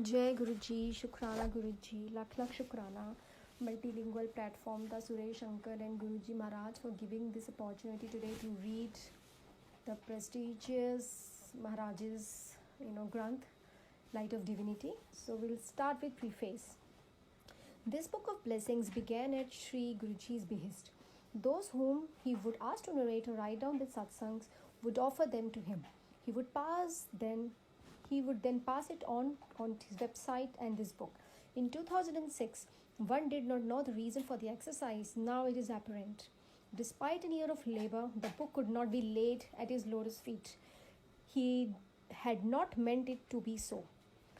जय गुरु जी, शुक्राना गुरु जी, lakh lakh शुक्राना. Multilingual platform, the Suresh Shankar and Guruji Maharaj for giving this opportunity today to read the prestigious Maharaj's Granth, Light of Divinity. So we'll start with preface. This book of blessings began at Sri Guruji's behest. Those whom he would ask to narrate or write down the satsangs would offer them to him. He would then pass it on his website and this book. In 2006, one did not know the reason for the exercise. Now it is apparent. Despite an year of labor, the book could not be laid at his lotus feet. He had not meant it to be so.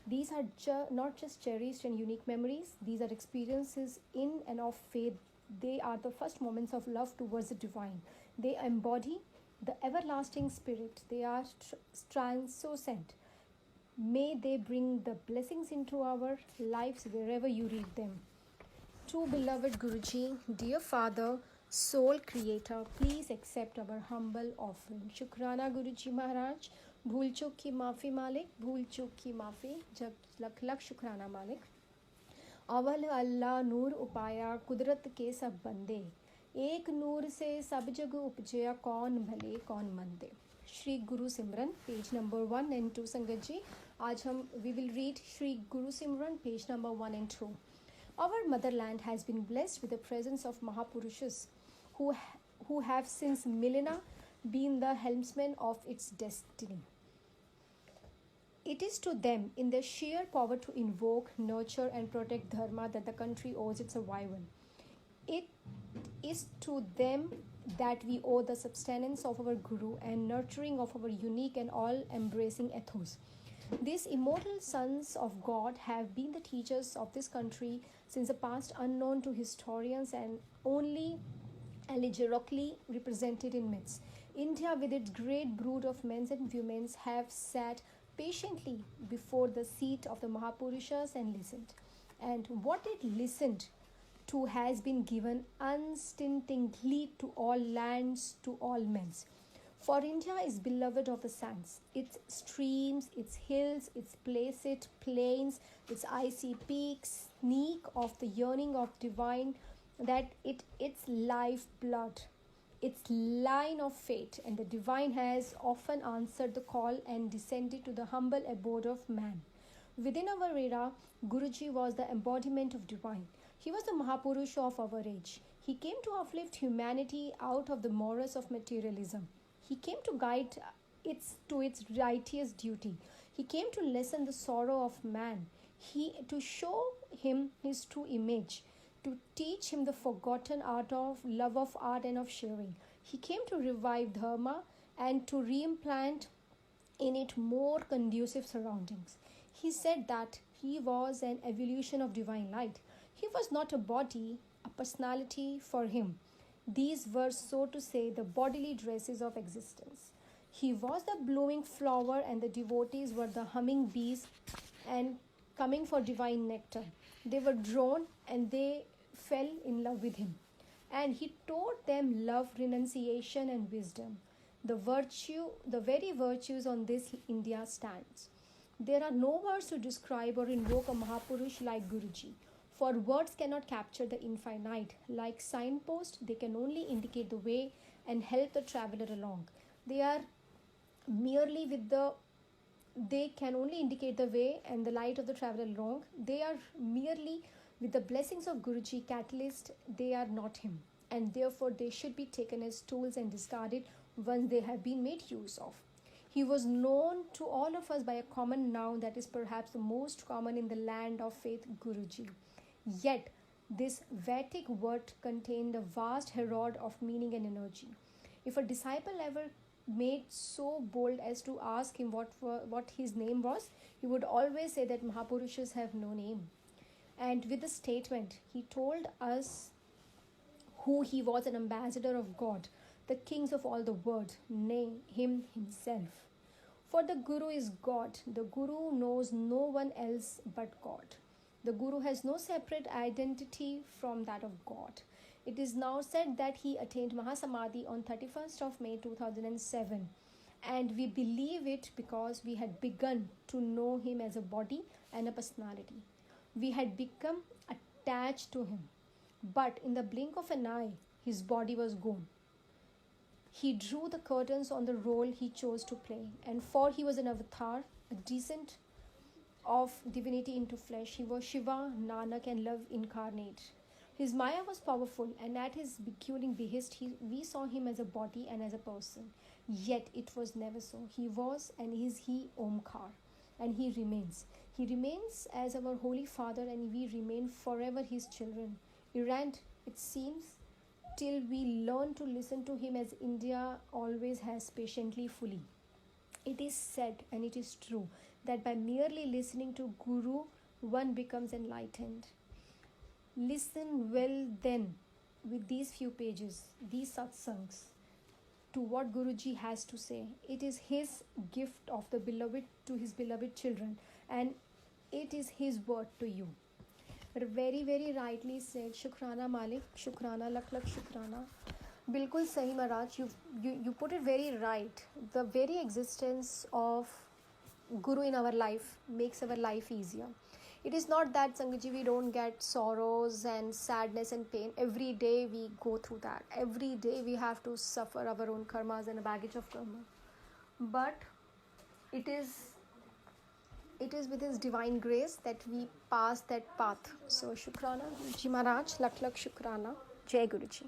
These are not just cherished and unique memories, these are experiences in and of faith. They are the first moments of love towards the divine. They embody the everlasting spirit. They are transcendent. May they bring the blessings into our lives wherever you read them. To beloved Guruji, dear Father, Soul Creator, please accept our humble offering. Shukrana Guruji Maharaj, भूल चूक की माफ़ी मालिक, भूल चूक की माफ़ी, जब लख लख शुक्राना मालिक. अवल अल्लाह नूर उपाया कुदरत के सब बंदे, एक नूर से सब जग उपजया, कौन भले कौन मंदे. श्री गुरु सिमरन, पेज नंबर 1 and 2. संगत जी, आज हम we will read Shri Guru Simran, page number 1 and 2. Our motherland has been blessed with the presence of Mahapurushas who have since millennia been the helmsmen of its destiny. It is to them, in their sheer power to invoke, nurture and protect Dharma, that the country owes its survival. It is to them that we owe the subsistence of our Guru and nurturing of our unique and all-embracing ethos. These immortal sons of God have been the teachers of this country since the past, unknown to historians and only allegorically represented in myths. India, with its great brood of men and women, have sat patiently before the seat of the Mahapurushas and listened. And what it listened to has been given unstintingly to all lands, to all men. For India is beloved of the suns, its streams, its hills, its placid plains, its icy peaks, sneak of the yearning of divine, that its life blood, its line of fate, and the divine has often answered the call and descended to the humble abode of man. Within our era, Guruji was the embodiment of divine. He was the Mahapurusha of our age. He came to uplift humanity out of the morass of materialism. He came to guide it to its righteous duty. He came to lessen the sorrow of man. To show him his true image, to teach him the forgotten art of love of art and of sharing. He came to revive Dharma and to reimplant in it more conducive surroundings. He said that he was an evolution of divine light. He was not a body, a personality for him. These were, so to say, the bodily dresses of existence. He was the blooming flower, and the devotees were the humming bees and coming for divine nectar. They were drawn and they fell in love with him. And he taught them love, renunciation, and wisdom. The very virtues on this India stands. There are no words to describe or invoke a Mahapurush like Guruji. For words cannot capture the infinite. Like signposts, they can only indicate the way and help the traveler along. They can only indicate the way and the light of the traveler along. They are merely, with the blessings of Guruji, catalyst. They are not him. And therefore they should be taken as tools and discarded once they have been made use of. He was known to all of us by a common noun that is perhaps the most common in the land of faith, Guruji. Yet, this Vedic word contained a vast herald of meaning and energy. If a disciple ever made so bold as to ask him what his name was, he would always say that Mahapurushas have no name. And with the statement, he told us who he was, an ambassador of God, the kings of all the world, nay, him himself. For the Guru is God. The Guru knows no one else but God. The Guru has no separate identity from that of God. It is now said that he attained Mahasamadhi on 31st of May 2007 And we believe it because we had begun to know him as a body and a personality. We had become attached to him. But in the blink of an eye, his body was gone. He drew the curtains on the role he chose to play, and for he was an avatar, a descent of divinity into flesh. He was Shiva, Nanak, and love incarnate. His Maya was powerful, and at his beguiling behest, we saw him as a body and as a person. Yet it was never so. He was and is he Omkar, and he remains. He remains as our Holy Father, and we remain forever his children. Errant, it seems, till we learn to listen to him as India always has patiently fully. It is said, and it is true, that by merely listening to Guru, one becomes enlightened. Listen well then with these few pages, these satsangs, to what Guruji has to say. It is his gift of the beloved to his beloved children, and it is his word to you. Very, very rightly said. Shukrana Malik, Shukrana, Lakh Lakh Shukrana. Bilkul Sahi Maharaj, you put it very right. The very existence of Guru in our life makes our life easier. It is not that, Sangaji, we don't get sorrows and sadness and pain. Every day we go through that. Every day we have to suffer our own karmas and a baggage of karma. But it is with his divine grace that we pass that path. So Shukrana, Guruji Maharaj, Lakh Lakh Shukrana. Jai Guruji.